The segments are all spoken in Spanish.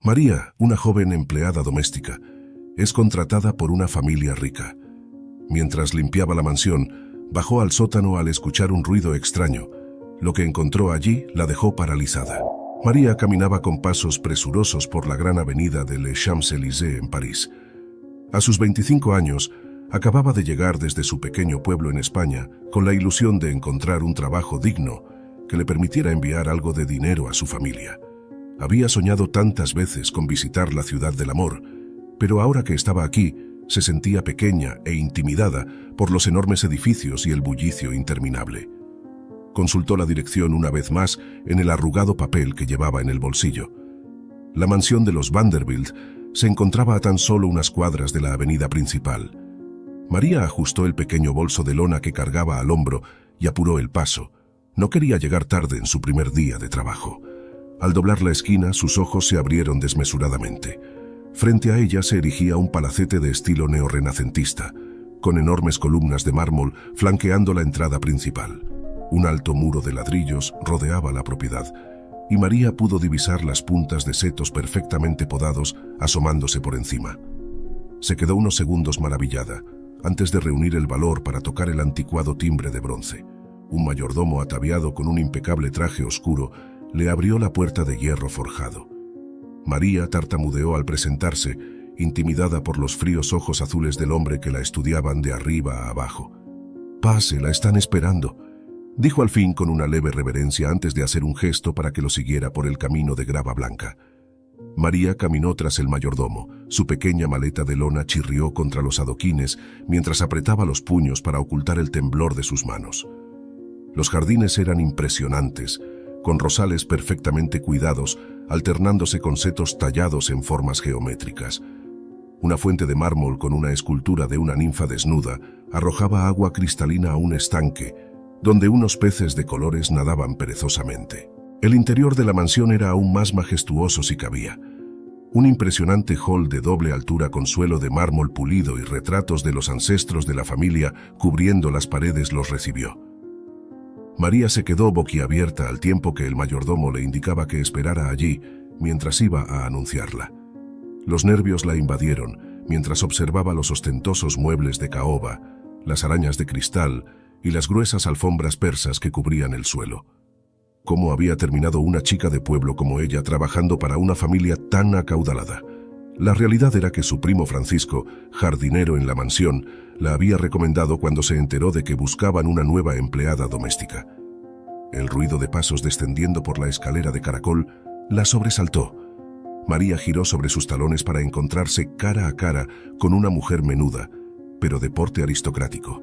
María, una joven empleada doméstica, es contratada por una familia rica. Mientras limpiaba la mansión, bajó al sótano al escuchar un ruido extraño. Lo que encontró allí la dejó paralizada. María caminaba con pasos presurosos por la gran avenida de Les Champs-Élysées en París. A sus 25 años, acababa de llegar desde su pequeño pueblo en España con la ilusión de encontrar un trabajo digno que le permitiera enviar algo de dinero a su familia. Había soñado tantas veces con visitar la ciudad del amor, pero ahora que estaba aquí, se sentía pequeña e intimidada por los enormes edificios y el bullicio interminable. Consultó la dirección una vez más en el arrugado papel que llevaba en el bolsillo. La mansión de los Vanderbilt se encontraba a tan solo unas cuadras de la avenida principal. María ajustó el pequeño bolso de lona que cargaba al hombro y apuró el paso. No quería llegar tarde en su primer día de trabajo. Al doblar la esquina, sus ojos se abrieron desmesuradamente. Frente a ella se erigía un palacete de estilo neorrenacentista, con enormes columnas de mármol flanqueando la entrada principal. Un alto muro de ladrillos rodeaba la propiedad, y María pudo divisar las puntas de setos perfectamente podados asomándose por encima. Se quedó unos segundos maravillada, antes de reunir el valor para tocar el anticuado timbre de bronce. Un mayordomo ataviado con un impecable traje oscuro le abrió la puerta de hierro forjado. María tartamudeó al presentarse, intimidada por los fríos ojos azules del hombre que la estudiaban de arriba a abajo. «Pase, la están esperando», dijo al fin con una leve reverencia antes de hacer un gesto para que lo siguiera por el camino de grava blanca. María caminó tras el mayordomo. Su pequeña maleta de lona chirrió contra los adoquines mientras apretaba los puños para ocultar el temblor de sus manos. Los jardines eran impresionantes, con rosales perfectamente cuidados, alternándose con setos tallados en formas geométricas. Una fuente de mármol con una escultura de una ninfa desnuda arrojaba agua cristalina a un estanque, donde unos peces de colores nadaban perezosamente. El interior de la mansión era aún más majestuoso si cabía. Un impresionante hall de doble altura con suelo de mármol pulido y retratos de los ancestros de la familia cubriendo las paredes los recibió. María se quedó boquiabierta al tiempo que el mayordomo le indicaba que esperara allí mientras iba a anunciarla. Los nervios la invadieron mientras observaba los ostentosos muebles de caoba, las arañas de cristal y las gruesas alfombras persas que cubrían el suelo. ¿Cómo había terminado una chica de pueblo como ella trabajando para una familia tan acaudalada? La realidad era que su primo Francisco, jardinero en la mansión, la había recomendado cuando se enteró de que buscaban una nueva empleada doméstica. El ruido de pasos descendiendo por la escalera de caracol la sobresaltó. María giró sobre sus talones para encontrarse cara a cara con una mujer menuda, pero de porte aristocrático.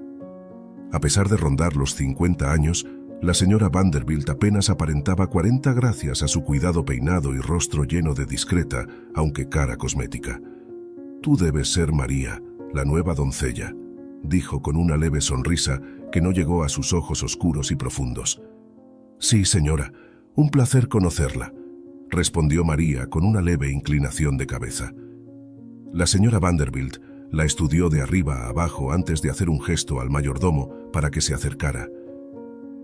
A pesar de rondar los 50 años, la señora Vanderbilt apenas aparentaba 40 gracias a su cuidado peinado y rostro lleno de discreta, aunque cara cosmética. «Tú debes ser María, la nueva doncella», dijo con una leve sonrisa que no llegó a sus ojos oscuros y profundos. «Sí, señora, un placer conocerla», respondió María con una leve inclinación de cabeza. La señora Vanderbilt la estudió de arriba a abajo antes de hacer un gesto al mayordomo para que se acercara.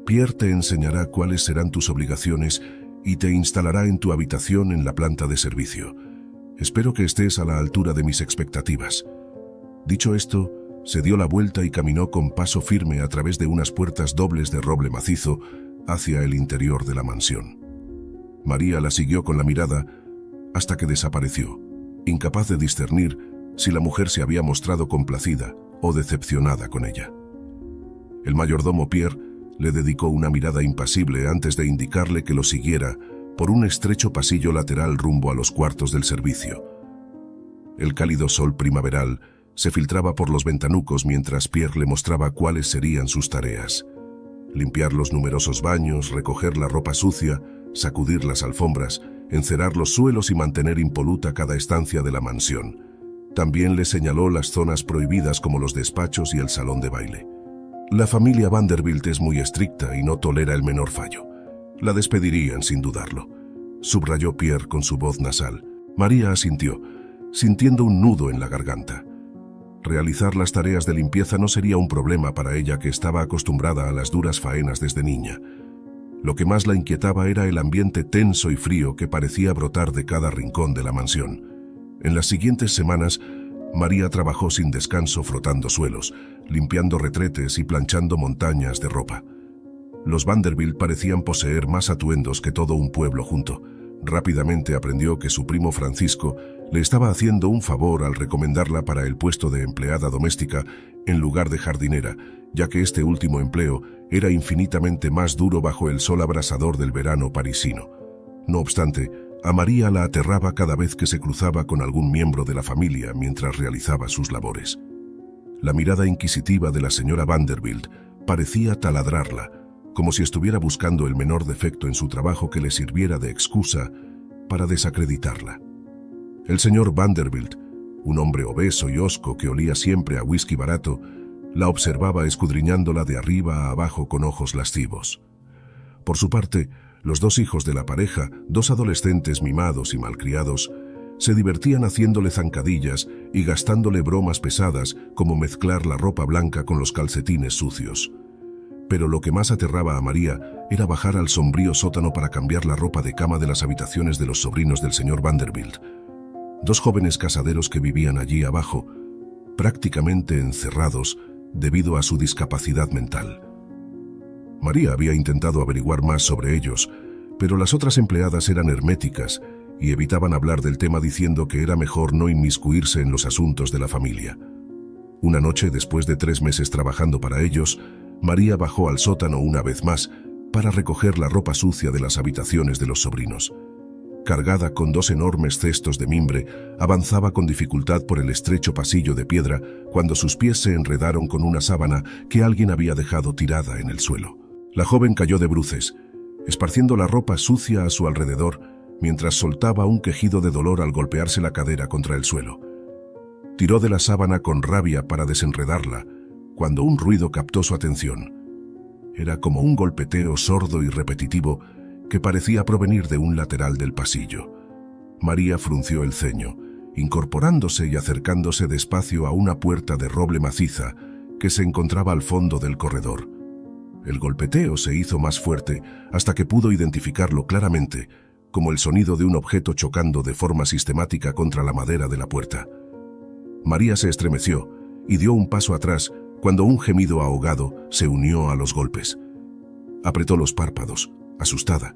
«Pierre te enseñará cuáles serán tus obligaciones y te instalará en tu habitación en la planta de servicio. Espero que estés a la altura de mis expectativas». Dicho esto, se dio la vuelta y caminó con paso firme a través de unas puertas dobles de roble macizo hacia el interior de la mansión. María la siguió con la mirada hasta que desapareció, incapaz de discernir si la mujer se había mostrado complacida o decepcionada con ella. El mayordomo Pierre le dedicó una mirada impasible antes de indicarle que lo siguiera por un estrecho pasillo lateral rumbo a los cuartos del servicio. El cálido sol primaveral se filtraba por los ventanucos mientras Pierre le mostraba cuáles serían sus tareas: limpiar los numerosos baños, recoger la ropa sucia, sacudir las alfombras, encerar los suelos y mantener impoluta cada estancia de la mansión. También le señaló las zonas prohibidas como los despachos y el salón de baile. La familia Vanderbilt es muy estricta y no tolera el menor fallo. La despedirían sin dudarlo, subrayó Pierre con su voz nasal. María asintió, sintiendo un nudo en la garganta. Realizar las tareas de limpieza no sería un problema para ella, que estaba acostumbrada a las duras faenas desde niña. Lo que más la inquietaba era el ambiente tenso y frío que parecía brotar de cada rincón de la mansión. En las siguientes semanas, María trabajó sin descanso frotando suelos, limpiando retretes y planchando montañas de ropa. Los Vanderbilt parecían poseer más atuendos que todo un pueblo junto. Rápidamente aprendió que su primo Francisco le estaba haciendo un favor al recomendarla para el puesto de empleada doméstica en lugar de jardinera, ya que este último empleo era infinitamente más duro bajo el sol abrasador del verano parisino. No obstante, a María la aterraba cada vez que se cruzaba con algún miembro de la familia mientras realizaba sus labores. La mirada inquisitiva de la señora Vanderbilt parecía taladrarla, como si estuviera buscando el menor defecto en su trabajo que le sirviera de excusa para desacreditarla. El señor Vanderbilt, un hombre obeso y hosco que olía siempre a whisky barato, la observaba escudriñándola de arriba a abajo con ojos lascivos. Por su parte, los dos hijos de la pareja, dos adolescentes mimados y malcriados, se divertían haciéndole zancadillas y gastándole bromas pesadas como mezclar la ropa blanca con los calcetines sucios. Pero lo que más aterraba a María era bajar al sombrío sótano para cambiar la ropa de cama de las habitaciones de los sobrinos del señor Vanderbilt, dos jóvenes casaderos que vivían allí abajo, prácticamente encerrados debido a su discapacidad mental. María había intentado averiguar más sobre ellos, pero las otras empleadas eran herméticas y evitaban hablar del tema diciendo que era mejor no inmiscuirse en los asuntos de la familia. Una noche, después de 3 meses trabajando para ellos, María bajó al sótano una vez más para recoger la ropa sucia de las habitaciones de los sobrinos. Cargada con 2 enormes cestos de mimbre, avanzaba con dificultad por el estrecho pasillo de piedra cuando sus pies se enredaron con una sábana que alguien había dejado tirada en el suelo. La joven cayó de bruces, esparciendo la ropa sucia a su alrededor, mientras soltaba un quejido de dolor al golpearse la cadera contra el suelo. Tiró de la sábana con rabia para desenredarla, cuando un ruido captó su atención. Era como un golpeteo sordo y repetitivo que parecía provenir de un lateral del pasillo. María frunció el ceño, incorporándose y acercándose despacio a una puerta de roble maciza que se encontraba al fondo del corredor. El golpeteo se hizo más fuerte hasta que pudo identificarlo claramente, como el sonido de un objeto chocando de forma sistemática contra la madera de la puerta. María se estremeció y dio un paso atrás cuando un gemido ahogado se unió a los golpes. Apretó los párpados, asustada,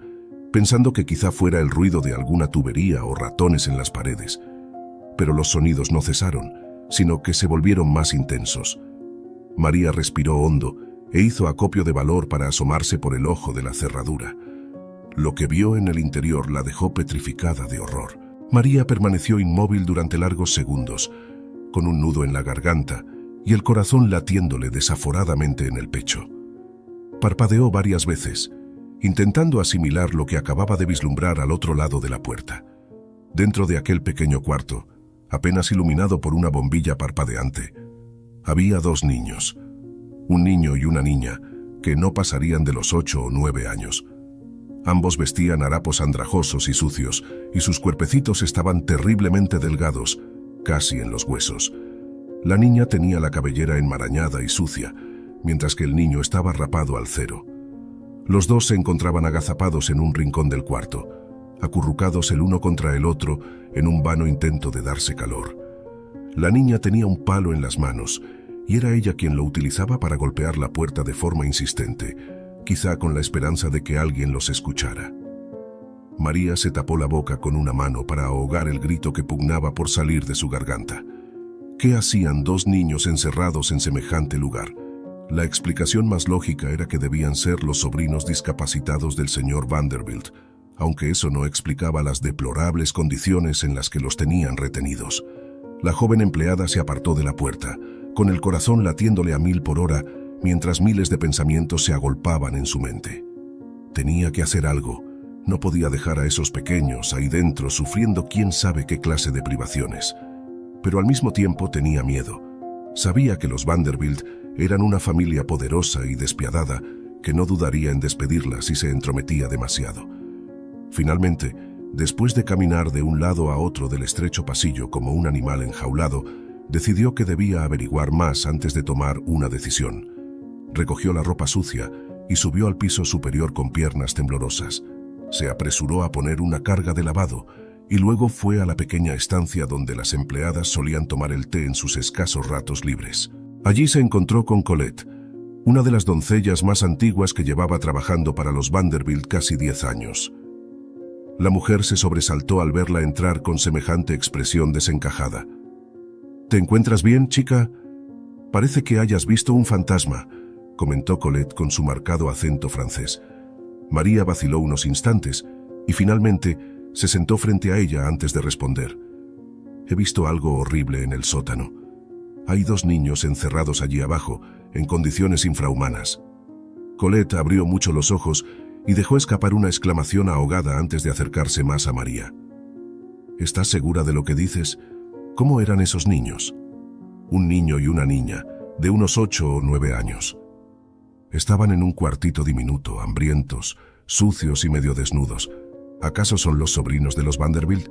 pensando que quizá fuera el ruido de alguna tubería o ratones en las paredes. Pero los sonidos no cesaron, sino que se volvieron más intensos. María respiró hondo e hizo acopio de valor para asomarse por el ojo de la cerradura. Lo que vio en el interior la dejó petrificada de horror. María permaneció inmóvil durante largos segundos, con un nudo en la garganta y el corazón latiéndole desaforadamente en el pecho. Parpadeó varias veces, intentando asimilar lo que acababa de vislumbrar al otro lado de la puerta. Dentro de aquel pequeño cuarto, apenas iluminado por una bombilla parpadeante, había 2 niños, un niño y una niña, que no pasarían de los 8 o 9 años. Ambos vestían harapos andrajosos y sucios, y sus cuerpecitos estaban terriblemente delgados, casi en los huesos. La niña tenía la cabellera enmarañada y sucia, mientras que el niño estaba rapado al cero. Los dos se encontraban agazapados en un rincón del cuarto, acurrucados el uno contra el otro en un vano intento de darse calor. La niña tenía un palo en las manos, y era ella quien lo utilizaba para golpear la puerta de forma insistente, quizá con la esperanza de que alguien los escuchara. María se tapó la boca con una mano para ahogar el grito que pugnaba por salir de su garganta. ¿Qué hacían 2 niños encerrados en semejante lugar? La explicación más lógica era que debían ser los sobrinos discapacitados del señor Vanderbilt, aunque eso no explicaba las deplorables condiciones en las que los tenían retenidos. La joven empleada se apartó de la puerta, con el corazón latiéndole a 1000 por hora, mientras miles de pensamientos se agolpaban en su mente. Tenía que hacer algo. No podía dejar a esos pequeños ahí dentro sufriendo quién sabe qué clase de privaciones. Pero al mismo tiempo tenía miedo. Sabía que los Vanderbilt eran una familia poderosa y despiadada que no dudaría en despedirla si se entrometía demasiado. Finalmente, después de caminar de un lado a otro del estrecho pasillo como un animal enjaulado, decidió que debía averiguar más antes de tomar una decisión. Recogió la ropa sucia y subió al piso superior con piernas temblorosas. Se apresuró a poner una carga de lavado y luego fue a la pequeña estancia donde las empleadas solían tomar el té en sus escasos ratos libres. Allí se encontró con Colette, una de las doncellas más antiguas que llevaba trabajando para los Vanderbilt casi 10 años. La mujer se sobresaltó al verla entrar con semejante expresión desencajada. «¿Te encuentras bien, chica? Parece que hayas visto un fantasma», comentó Colette con su marcado acento francés. María vaciló unos instantes y finalmente se sentó frente a ella antes de responder. «He visto algo horrible en el sótano. Hay 2 niños encerrados allí abajo, en condiciones infrahumanas». Colette abrió mucho los ojos y dejó escapar una exclamación ahogada antes de acercarse más a María. «¿Estás segura de lo que dices? ¿Cómo eran esos niños?» «Un niño y una niña, de unos 8 o 9 años. Estaban en un cuartito diminuto, hambrientos, sucios y medio desnudos. ¿Acaso son los sobrinos de los Vanderbilt?».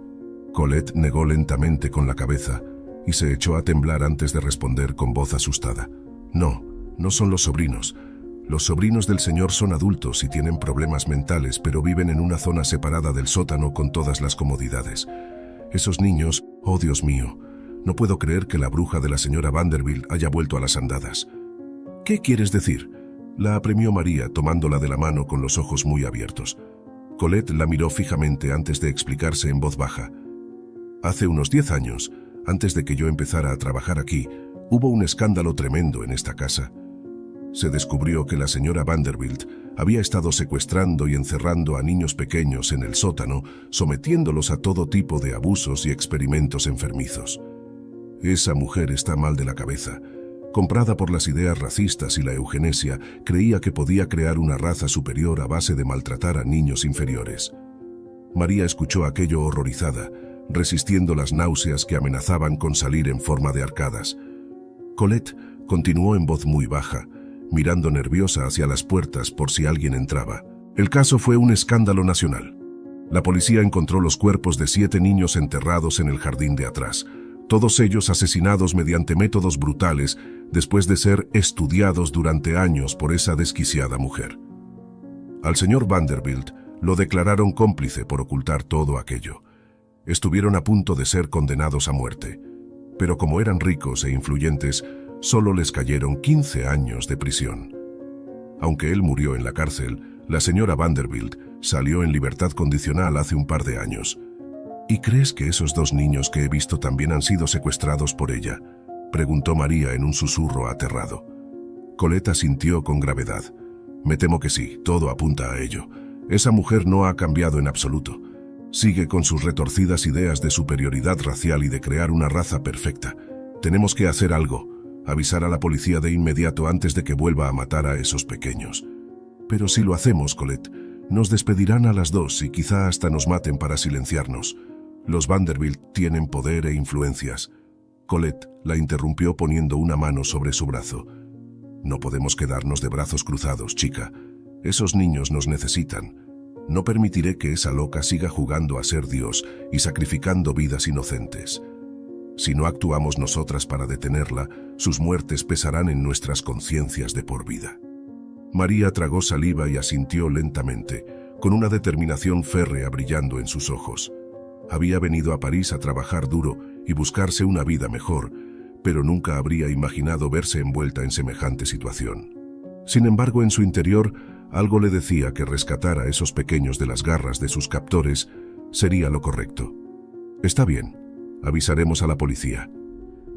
Colette negó lentamente con la cabeza y se echó a temblar antes de responder con voz asustada. «No, no son los sobrinos. Los sobrinos del señor son adultos y tienen problemas mentales, pero viven en una zona separada del sótano con todas las comodidades. Esos niños, oh Dios mío, no puedo creer que la bruja de la señora Vanderbilt haya vuelto a las andadas». «¿Qué quieres decir?», la apremió María, tomándola de la mano con los ojos muy abiertos. Colette la miró fijamente antes de explicarse en voz baja. «Hace unos 10 años, antes de que yo empezara a trabajar aquí, hubo un escándalo tremendo en esta casa. Se descubrió que la señora Vanderbilt había estado secuestrando y encerrando a niños pequeños en el sótano, sometiéndolos a todo tipo de abusos y experimentos enfermizos. Esa mujer está mal de la cabeza. Comprada por las ideas racistas y la eugenesia, creía que podía crear una raza superior a base de maltratar a niños inferiores». María escuchó aquello horrorizada, resistiendo las náuseas que amenazaban con salir en forma de arcadas. Colette continuó en voz muy baja, mirando nerviosa hacia las puertas por si alguien entraba. «El caso fue un escándalo nacional. La policía encontró los cuerpos de 7 niños enterrados en el jardín de atrás, todos ellos asesinados mediante métodos brutales después de ser estudiados durante años por esa desquiciada mujer. Al señor Vanderbilt lo declararon cómplice por ocultar todo aquello. Estuvieron a punto de ser condenados a muerte, pero como eran ricos e influyentes, solo les cayeron 15 años de prisión. Aunque él murió en la cárcel, la señora Vanderbilt salió en libertad condicional hace un par de años. ¿Y crees que esos 2 niños que he visto también han sido secuestrados por ella?», preguntó María en un susurro aterrado. Colette asintió con gravedad. «Me temo que sí, todo apunta a ello. Esa mujer no ha cambiado en absoluto. Sigue con sus retorcidas ideas de superioridad racial y de crear una raza perfecta. Tenemos que hacer algo, avisar a la policía de inmediato antes de que vuelva a matar a esos pequeños». «Pero si lo hacemos, Colette, nos despedirán a las 2 y quizá hasta nos maten para silenciarnos. Los Vanderbilt tienen poder e influencias». Colette la interrumpió poniendo una mano sobre su brazo. «No podemos quedarnos de brazos cruzados, chica. Esos niños nos necesitan. No permitiré que esa loca siga jugando a ser Dios y sacrificando vidas inocentes. Si no actuamos nosotras para detenerla, sus muertes pesarán en nuestras conciencias de por vida». María tragó saliva y asintió lentamente, con una determinación férrea brillando en sus ojos. Había venido a París a trabajar duro y buscarse una vida mejor, pero nunca habría imaginado verse envuelta en semejante situación. Sin embargo, en su interior, algo le decía que rescatar a esos pequeños de las garras de sus captores sería lo correcto. «Está bien, avisaremos a la policía,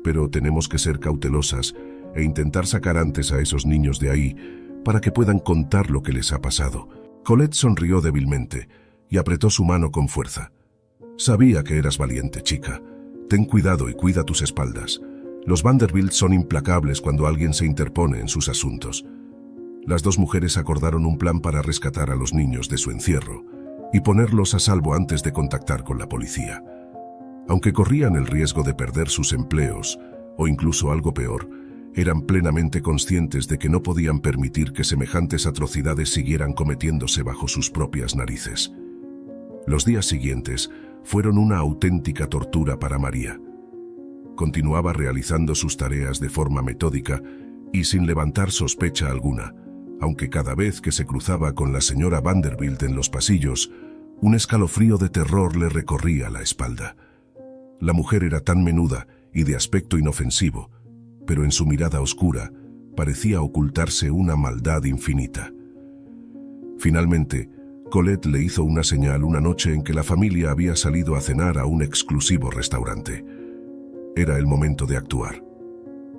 pero tenemos que ser cautelosas e intentar sacar antes a esos niños de ahí para que puedan contar lo que les ha pasado». Colette sonrió débilmente y apretó su mano con fuerza. «Sabía que eras valiente, chica. Ten cuidado y cuida tus espaldas. Los Vanderbilt son implacables cuando alguien se interpone en sus asuntos». Las 2 mujeres acordaron un plan para rescatar a los niños de su encierro y ponerlos a salvo antes de contactar con la policía. Aunque corrían el riesgo de perder sus empleos, o incluso algo peor, eran plenamente conscientes de que no podían permitir que semejantes atrocidades siguieran cometiéndose bajo sus propias narices. Los días siguientes fueron una auténtica tortura para María. Continuaba realizando sus tareas de forma metódica y sin levantar sospecha alguna, aunque cada vez que se cruzaba con la señora Vanderbilt en los pasillos, un escalofrío de terror le recorría la espalda. La mujer era tan menuda y de aspecto inofensivo, pero en su mirada oscura parecía ocultarse una maldad infinita. Finalmente, Colette le hizo una señal una noche en que la familia había salido a cenar a un exclusivo restaurante. Era el momento de actuar.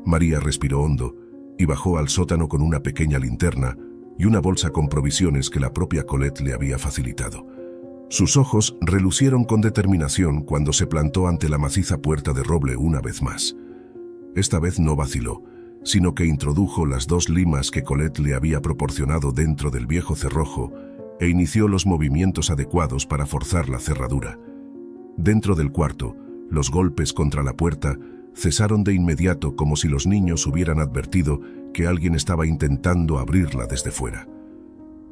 María respiró hondo y bajó al sótano con una pequeña linterna y una bolsa con provisiones que la propia Colette le había facilitado. Sus ojos relucieron con determinación cuando se plantó ante la maciza puerta de roble una vez más. Esta vez no vaciló, sino que introdujo las 2 limas que Colette le había proporcionado dentro del viejo cerrojo e inició los movimientos adecuados para forzar la cerradura. Dentro del cuarto, los golpes contra la puerta cesaron de inmediato, como si los niños hubieran advertido que alguien estaba intentando abrirla desde fuera.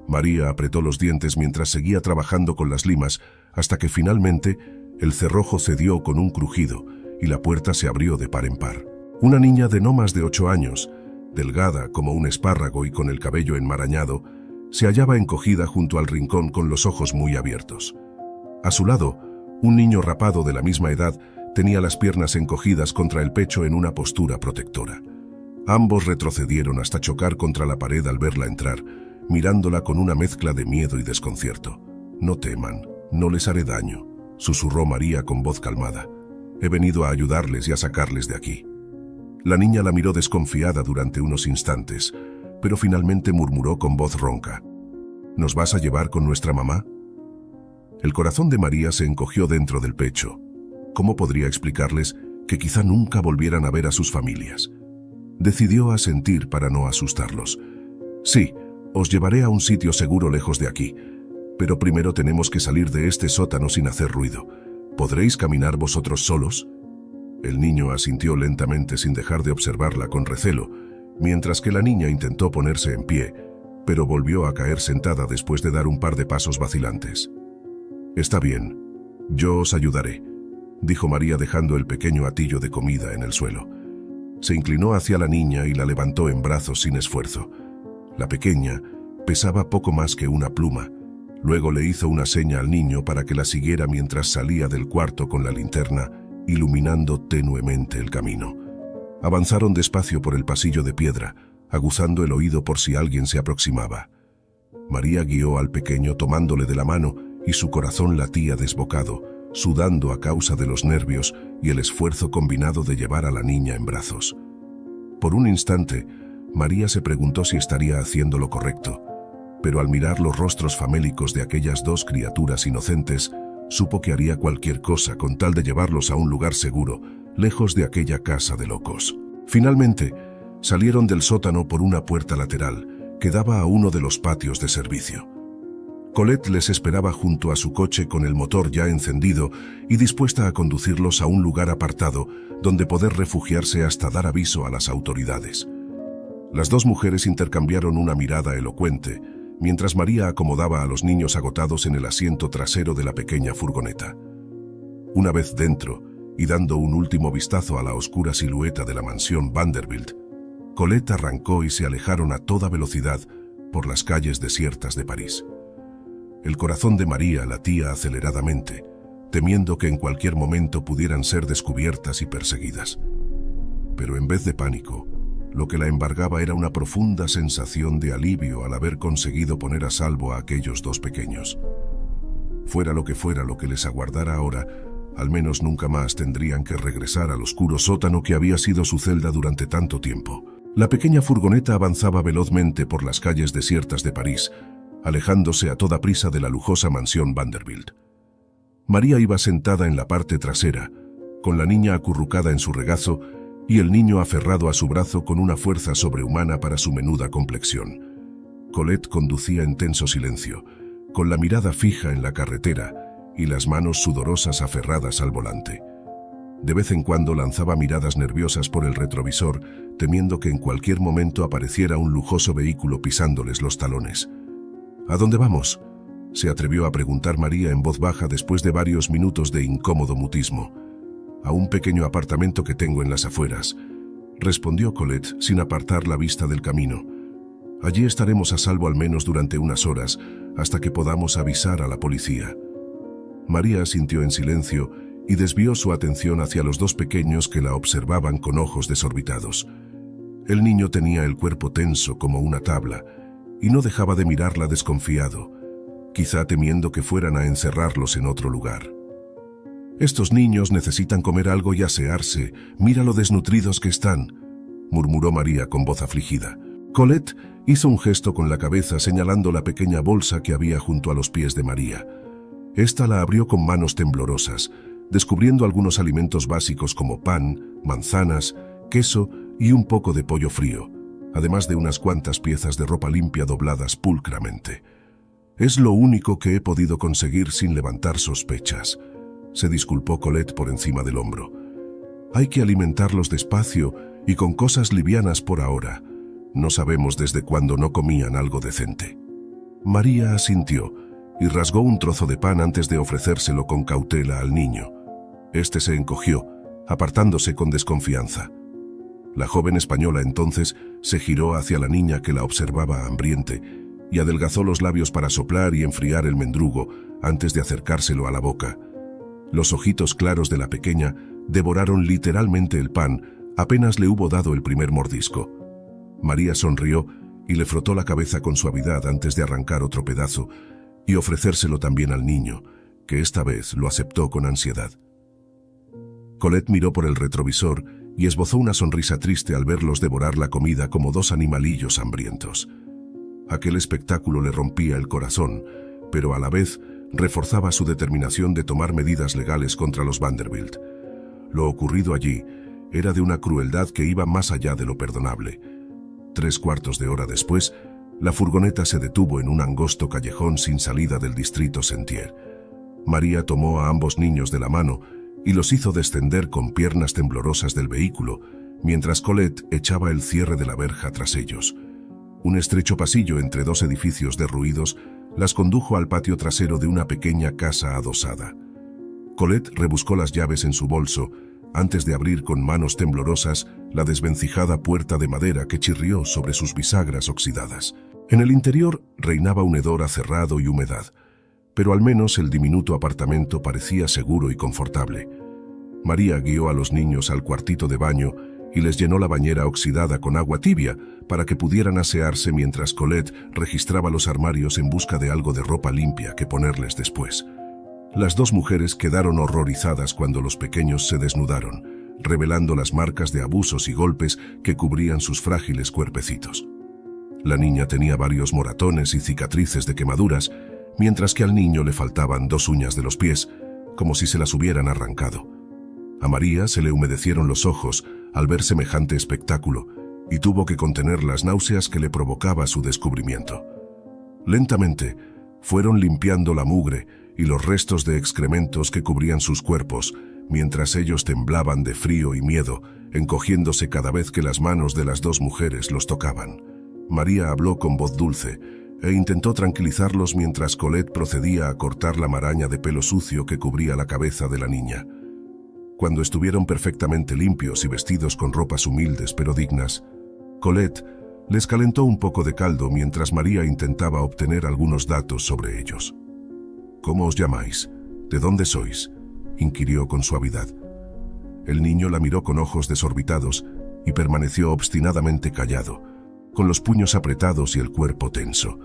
María apretó los dientes mientras seguía trabajando con las limas, hasta que finalmente el cerrojo cedió con un crujido y la puerta se abrió de par en par. Una niña de no más de 8 años, delgada como un espárrago y con el cabello enmarañado, se hallaba encogida junto al rincón con los ojos muy abiertos. A su lado, un niño rapado de la misma edad tenía las piernas encogidas contra el pecho en una postura protectora. Ambos retrocedieron hasta chocar contra la pared al verla entrar, mirándola con una mezcla de miedo y desconcierto. «No teman, no les haré daño», susurró María con voz calmada. «He venido a ayudarles y a sacarles de aquí». La niña la miró desconfiada durante unos instantes, pero finalmente murmuró con voz ronca: «¿Nos vas a llevar con nuestra mamá?». El corazón de María se encogió dentro del pecho. ¿Cómo podría explicarles que quizá nunca volvieran a ver a sus familias? Decidió asentir para no asustarlos. «Sí, os llevaré a un sitio seguro lejos de aquí, pero primero tenemos que salir de este sótano sin hacer ruido. ¿Podréis caminar vosotros solos?». El niño asintió lentamente sin dejar de observarla con recelo, mientras que la niña intentó ponerse en pie, pero volvió a caer sentada después de dar un par de pasos vacilantes. «Está bien, yo os ayudaré», dijo María dejando el pequeño atillo de comida en el suelo. Se inclinó hacia la niña y la levantó en brazos sin esfuerzo. La pequeña pesaba poco más que una pluma. Luego le hizo una seña al niño para que la siguiera mientras salía del cuarto con la linterna, iluminando tenuemente el camino. Avanzaron despacio por el pasillo de piedra, aguzando el oído por si alguien se aproximaba. María guió al pequeño tomándole de la mano y su corazón latía desbocado, sudando a causa de los nervios y el esfuerzo combinado de llevar a la niña en brazos. Por un instante, María se preguntó si estaría haciendo lo correcto, pero al mirar los rostros famélicos de aquellas 2 criaturas inocentes, supo que haría cualquier cosa con tal de llevarlos a un lugar seguro, lejos de aquella casa de locos. Finalmente, salieron del sótano por una puerta lateral que daba a uno de los patios de servicio. Colette les esperaba junto a su coche con el motor ya encendido y dispuesta a conducirlos a un lugar apartado donde poder refugiarse hasta dar aviso a las autoridades. Las 2 mujeres intercambiaron una mirada elocuente, mientras María acomodaba a los niños agotados en el asiento trasero de la pequeña furgoneta. Una vez dentro, y dando un último vistazo a la oscura silueta de la mansión Vanderbilt, Colette arrancó y se alejaron a toda velocidad por las calles desiertas de París. El corazón de María latía aceleradamente, temiendo que en cualquier momento pudieran ser descubiertas y perseguidas. Pero en vez de pánico, lo que la embargaba era una profunda sensación de alivio al haber conseguido poner a salvo a aquellos 2 pequeños. Fuera lo que les aguardara ahora, al menos nunca más tendrían que regresar al oscuro sótano que había sido su celda durante tanto tiempo. La pequeña furgoneta avanzaba velozmente por las calles desiertas de París, alejándose a toda prisa de la lujosa mansión Vanderbilt. María iba sentada en la parte trasera, con la niña acurrucada en su regazo y el niño aferrado a su brazo con una fuerza sobrehumana para su menuda complexión. Colette conducía en tenso silencio, con la mirada fija en la carretera y las manos sudorosas aferradas al volante. De vez en cuando lanzaba miradas nerviosas por el retrovisor, temiendo que en cualquier momento apareciera un lujoso vehículo pisándoles los talones. «¿A dónde vamos?», se atrevió a preguntar María en voz baja después de varios minutos de incómodo mutismo. «A un pequeño apartamento que tengo en las afueras», respondió Colette sin apartar la vista del camino. Allí estaremos a salvo al menos durante unas horas, hasta que podamos avisar a la policía. María asintió en silencio y desvió su atención hacia los dos pequeños que la observaban con ojos desorbitados. El niño tenía el cuerpo tenso como una tabla y no dejaba de mirarla desconfiado, quizá temiendo que fueran a encerrarlos en otro lugar. «Estos niños necesitan comer algo y asearse, mira lo desnutridos que están», murmuró María con voz afligida. Colette hizo un gesto con la cabeza señalando la pequeña bolsa que había junto a los pies de María. Esta la abrió con manos temblorosas, descubriendo algunos alimentos básicos como pan, manzanas, queso y un poco de pollo frío, además de unas cuantas piezas de ropa limpia dobladas pulcramente. «Es lo único que he podido conseguir sin levantar sospechas», se disculpó Colette por encima del hombro. «Hay que alimentarlos despacio y con cosas livianas por ahora. No sabemos desde cuándo no comían algo decente». María asintió y rasgó un trozo de pan antes de ofrecérselo con cautela al niño. Este se encogió, apartándose con desconfianza. La joven española entonces se giró hacia la niña que la observaba hambriente y adelgazó los labios para soplar y enfriar el mendrugo antes de acercárselo a la boca. Los ojitos claros de la pequeña devoraron literalmente el pan apenas le hubo dado el primer mordisco. María sonrió y le frotó la cabeza con suavidad antes de arrancar otro pedazo y ofrecérselo también al niño, que esta vez lo aceptó con ansiedad. Colette miró por el retrovisor y esbozó una sonrisa triste al verlos devorar la comida como dos animalillos hambrientos. Aquel espectáculo le rompía el corazón, pero a la vez reforzaba su determinación de tomar medidas legales contra los Vanderbilt. Lo ocurrido allí era de una crueldad que iba más allá de lo perdonable. 3/4 de hora después, la furgoneta se detuvo en un angosto callejón sin salida del distrito Sentier. María tomó a ambos niños de la mano y los hizo descender con piernas temblorosas del vehículo, mientras Colette echaba el cierre de la verja tras ellos. Un estrecho pasillo entre dos edificios derruidos las condujo al patio trasero de una pequeña casa adosada. Colette rebuscó las llaves en su bolso antes de abrir con manos temblorosas la desvencijada puerta de madera que chirrió sobre sus bisagras oxidadas. En el interior reinaba un hedor acerrado y humedad, pero al menos el diminuto apartamento parecía seguro y confortable. María guió a los niños al cuartito de baño y les llenó la bañera oxidada con agua tibia para que pudieran asearse mientras Colette registraba los armarios en busca de algo de ropa limpia que ponerles después. Las dos mujeres quedaron horrorizadas cuando los pequeños se desnudaron, revelando las marcas de abusos y golpes que cubrían sus frágiles cuerpecitos. La niña tenía varios moratones y cicatrices de quemaduras, mientras que al niño le faltaban 2 uñas de los pies, como si se las hubieran arrancado. A María se le humedecieron los ojos al ver semejante espectáculo y tuvo que contener las náuseas que le provocaba su descubrimiento. Lentamente, fueron limpiando la mugre y los restos de excrementos que cubrían sus cuerpos, mientras ellos temblaban de frío y miedo, encogiéndose cada vez que las manos de las dos mujeres los tocaban. María habló con voz dulce e intentó tranquilizarlos mientras Colette procedía a cortar la maraña de pelo sucio que cubría la cabeza de la niña. Cuando estuvieron perfectamente limpios y vestidos con ropas humildes pero dignas, Colette les calentó un poco de caldo mientras María intentaba obtener algunos datos sobre ellos. «¿Cómo os llamáis? ¿De dónde sois?», inquirió con suavidad. El niño la miró con ojos desorbitados y permaneció obstinadamente callado, con los puños apretados y el cuerpo tenso.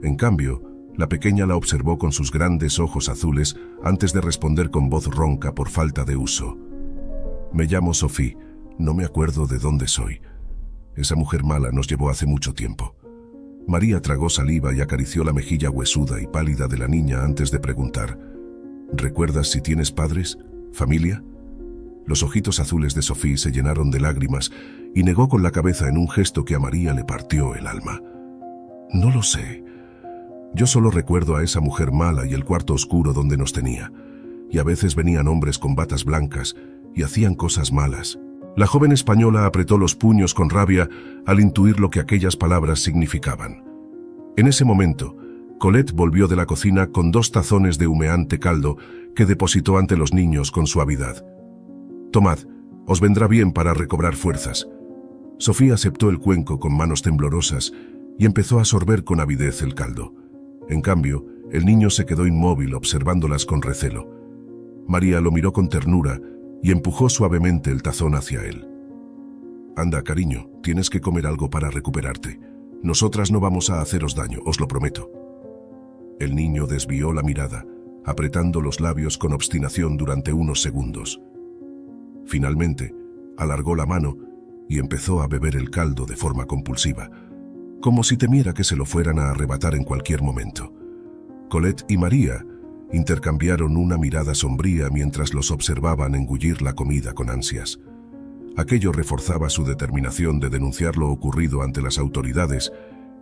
En cambio, la pequeña la observó con sus grandes ojos azules antes de responder con voz ronca por falta de uso. «Me llamo Sophie, no me acuerdo de dónde soy. Esa mujer mala nos llevó hace mucho tiempo». María tragó saliva y acarició la mejilla huesuda y pálida de la niña antes de preguntar: «¿Recuerdas si tienes padres? ¿Familia?». Los ojitos azules de Sophie se llenaron de lágrimas y negó con la cabeza en un gesto que a María le partió el alma. «No lo sé. Yo solo recuerdo a esa mujer mala y el cuarto oscuro donde nos tenía, y a veces venían hombres con batas blancas y hacían cosas malas». La joven española apretó los puños con rabia al intuir lo que aquellas palabras significaban. En ese momento, Colette volvió de la cocina con 2 tazones de humeante caldo que depositó ante los niños con suavidad. «Tomad, os vendrá bien para recobrar fuerzas». Sofía aceptó el cuenco con manos temblorosas y empezó a sorber con avidez el caldo. En cambio, el niño se quedó inmóvil observándolas con recelo. María lo miró con ternura y empujó suavemente el tazón hacia él. «Anda, cariño, tienes que comer algo para recuperarte. Nosotras no vamos a haceros daño, os lo prometo». El niño desvió la mirada, apretando los labios con obstinación durante unos segundos. Finalmente, alargó la mano y empezó a beber el caldo de forma compulsiva, como si temiera que se lo fueran a arrebatar en cualquier momento. Colette y María intercambiaron una mirada sombría mientras los observaban engullir la comida con ansias. Aquello reforzaba su determinación de denunciar lo ocurrido ante las autoridades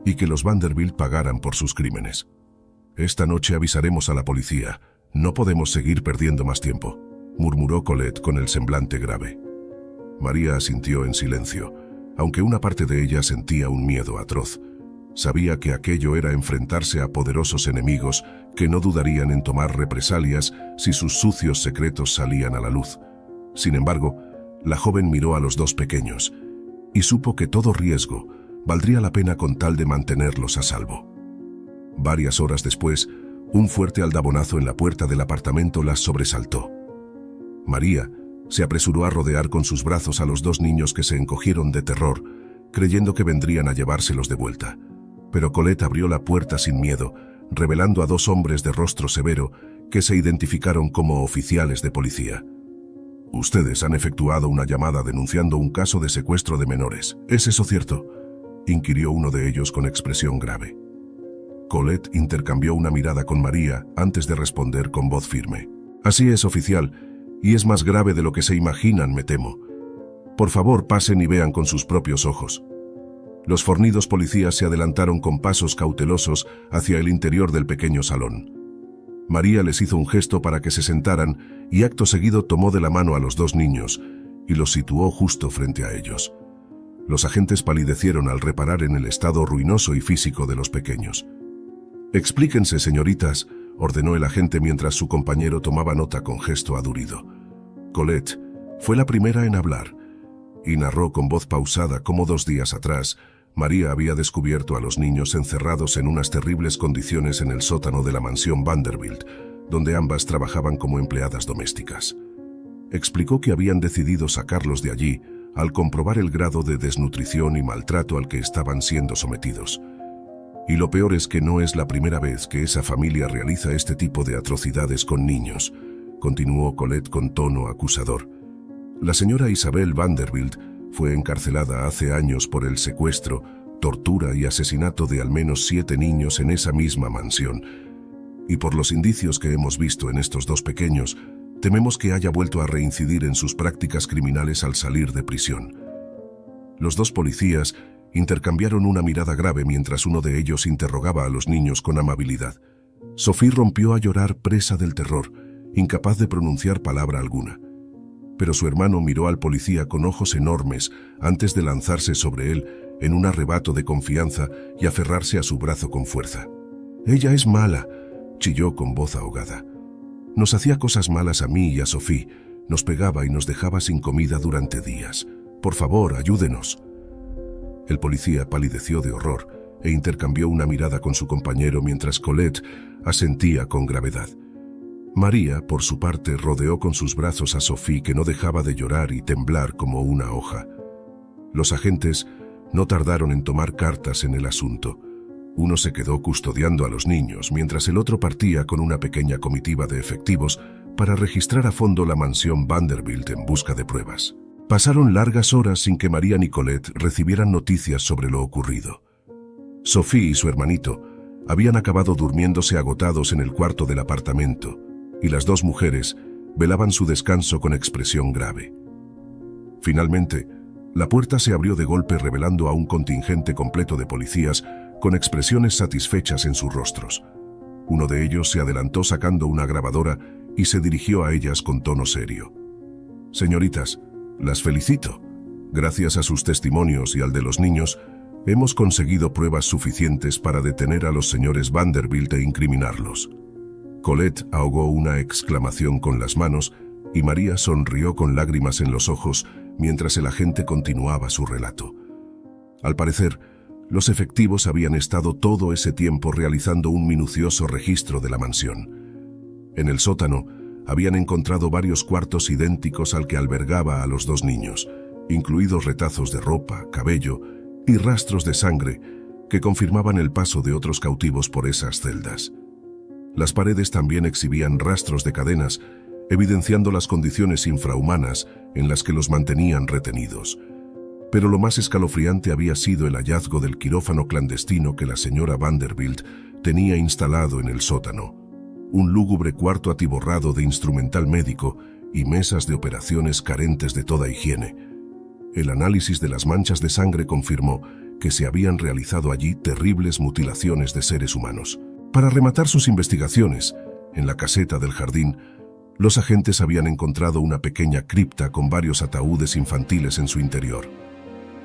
y que los Vanderbilt pagaran por sus crímenes. «Esta noche avisaremos a la policía. No podemos seguir perdiendo más tiempo», murmuró Colette con el semblante grave. María asintió en silencio, aunque una parte de ella sentía un miedo atroz. Sabía que aquello era enfrentarse a poderosos enemigos que no dudarían en tomar represalias si sus sucios secretos salían a la luz. Sin embargo, la joven miró a los dos pequeños y supo que todo riesgo valdría la pena con tal de mantenerlos a salvo. Varias horas después, un fuerte aldabonazo en la puerta del apartamento las sobresaltó. María se apresuró a rodear con sus brazos a los dos niños que se encogieron de terror, creyendo que vendrían a llevárselos de vuelta. Pero Colette abrió la puerta sin miedo, revelando a dos hombres de rostro severo que se identificaron como oficiales de policía. «Ustedes han efectuado una llamada denunciando un caso de secuestro de menores. ¿Es eso cierto?», inquirió uno de ellos con expresión grave. Colette intercambió una mirada con María antes de responder con voz firme. «Así es, oficial, y es más grave de lo que se imaginan, me temo. Por favor, pasen y vean con sus propios ojos». Los fornidos policías se adelantaron con pasos cautelosos hacia el interior del pequeño salón. María les hizo un gesto para que se sentaran y acto seguido tomó de la mano a los dos niños y los situó justo frente a ellos. Los agentes palidecieron al reparar en el estado ruinoso y físico de los pequeños. «Explíquense, señoritas», ordenó el agente mientras su compañero tomaba nota con gesto adurido. Colette fue la primera en hablar y narró con voz pausada cómo 2 días atrás María había descubierto a los niños encerrados en unas terribles condiciones en el sótano de la mansión Vanderbilt, donde ambas trabajaban como empleadas domésticas. Explicó que habían decidido sacarlos de allí al comprobar el grado de desnutrición y maltrato al que estaban siendo sometidos. «Y lo peor es que no es la primera vez que esa familia realiza este tipo de atrocidades con niños», continuó Colette con tono acusador. «La señora Isabel Vanderbilt fue encarcelada hace años por el secuestro, tortura y asesinato de al menos 7 niños en esa misma mansión. Y por los indicios que hemos visto en estos dos pequeños, tememos que haya vuelto a reincidir en sus prácticas criminales al salir de prisión». Los dos policías intercambiaron una mirada grave mientras uno de ellos interrogaba a los niños con amabilidad. Sophie rompió a llorar presa del terror, incapaz de pronunciar palabra alguna. Pero su hermano miró al policía con ojos enormes antes de lanzarse sobre él en un arrebato de confianza y aferrarse a su brazo con fuerza. «Ella es mala», chilló con voz ahogada. «Nos hacía cosas malas a mí y a Sophie, nos pegaba y nos dejaba sin comida durante días. Por favor, ayúdenos». El policía palideció de horror e intercambió una mirada con su compañero mientras Colette asentía con gravedad. María, por su parte, rodeó con sus brazos a Sophie, que no dejaba de llorar y temblar como una hoja. Los agentes no tardaron en tomar cartas en el asunto. Uno se quedó custodiando a los niños, mientras el otro partía con una pequeña comitiva de efectivos para registrar a fondo la mansión Vanderbilt en busca de pruebas. Pasaron largas horas sin que María ni Colette recibieran noticias sobre lo ocurrido. Sophie y su hermanito habían acabado durmiéndose agotados en el cuarto del apartamento, y las dos mujeres velaban su descanso con expresión grave. Finalmente, la puerta se abrió de golpe revelando a un contingente completo de policías con expresiones satisfechas en sus rostros. Uno de ellos se adelantó sacando una grabadora y se dirigió a ellas con tono serio. «Señoritas, las felicito. Gracias a sus testimonios y al de los niños, hemos conseguido pruebas suficientes para detener a los señores Vanderbilt e incriminarlos». Colette ahogó una exclamación con las manos y María sonrió con lágrimas en los ojos mientras el agente continuaba su relato. Al parecer, Los efectivos habían estado todo ese tiempo realizando un minucioso registro de la mansión. En el sótano habían encontrado varios cuartos idénticos al que albergaba a los dos niños, incluidos retazos de ropa, cabello y rastros de sangre que confirmaban el paso de otros cautivos por esas celdas. Las paredes también exhibían rastros de cadenas, evidenciando las condiciones infrahumanas en las que los mantenían retenidos. Pero lo más escalofriante había sido el hallazgo del quirófano clandestino que la señora Vanderbilt tenía instalado en el sótano. Un lúgubre cuarto atiborrado de instrumental médico y mesas de operaciones carentes de toda higiene. El análisis de las manchas de sangre confirmó que se habían realizado allí terribles mutilaciones de seres humanos. Para rematar sus investigaciones, en la caseta del jardín, los agentes habían encontrado una pequeña cripta con varios ataúdes infantiles en su interior,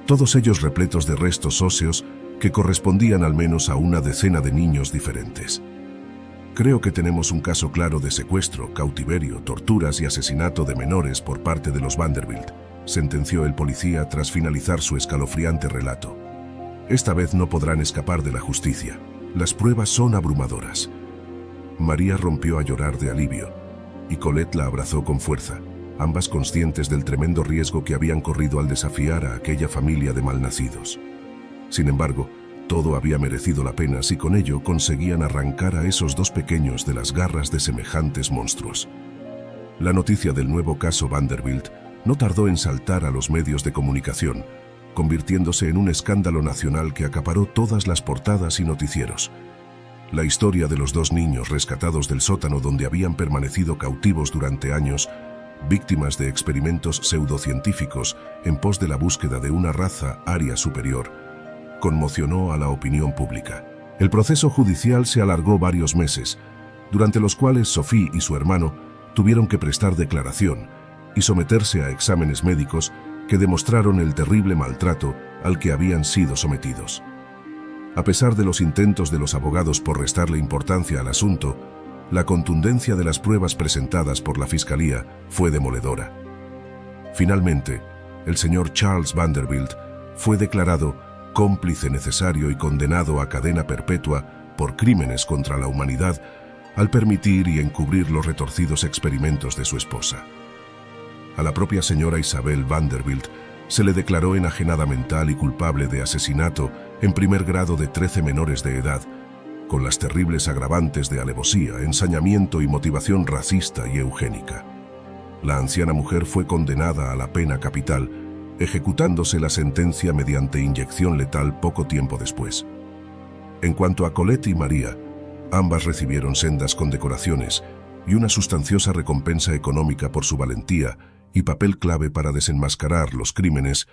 todos ellos repletos de restos óseos que correspondían al menos a una decena de niños diferentes. Creo que tenemos un caso claro de secuestro, cautiverio, torturas y asesinato de menores por parte de los Vanderbilt, sentenció el policía tras finalizar su escalofriante relato. Esta vez no podrán escapar de la justicia. Las pruebas son abrumadoras. María rompió a llorar de alivio, y Colette la abrazó con fuerza, ambas conscientes del tremendo riesgo que habían corrido al desafiar a aquella familia de malnacidos. Sin embargo, todo había merecido la pena si con ello conseguían arrancar a esos dos pequeños de las garras de semejantes monstruos. La noticia del nuevo caso Vanderbilt no tardó en saltar a los medios de comunicación, convirtiéndose en un escándalo nacional que acaparó todas las portadas y noticieros. La historia de los dos niños rescatados del sótano donde habían permanecido cautivos durante años, víctimas de experimentos pseudocientíficos en pos de la búsqueda de una raza aria superior, conmocionó a la opinión pública. El proceso judicial se alargó varios meses, durante los cuales Sophie y su hermano tuvieron que prestar declaración y someterse a exámenes médicos que demostraron el terrible maltrato al que habían sido sometidos. A pesar de los intentos de los abogados por restarle importancia al asunto, la contundencia de las pruebas presentadas por la Fiscalía fue demoledora. Finalmente, el señor Charles Vanderbilt fue declarado cómplice necesario y condenado a cadena perpetua por crímenes contra la humanidad al permitir y encubrir los retorcidos experimentos de su esposa. A la propia señora Isabel Vanderbilt se le declaró enajenada mental y culpable de asesinato en primer grado de 13 menores de edad, con las terribles agravantes de alevosía, ensañamiento y motivación racista y eugénica. La anciana mujer fue condenada a la pena capital, ejecutándose la sentencia mediante inyección letal poco tiempo después. En cuanto a Colette y María, ambas recibieron sendas condecoraciones y una sustanciosa recompensa económica por su valentía y papel clave para desenmascarar los crímenes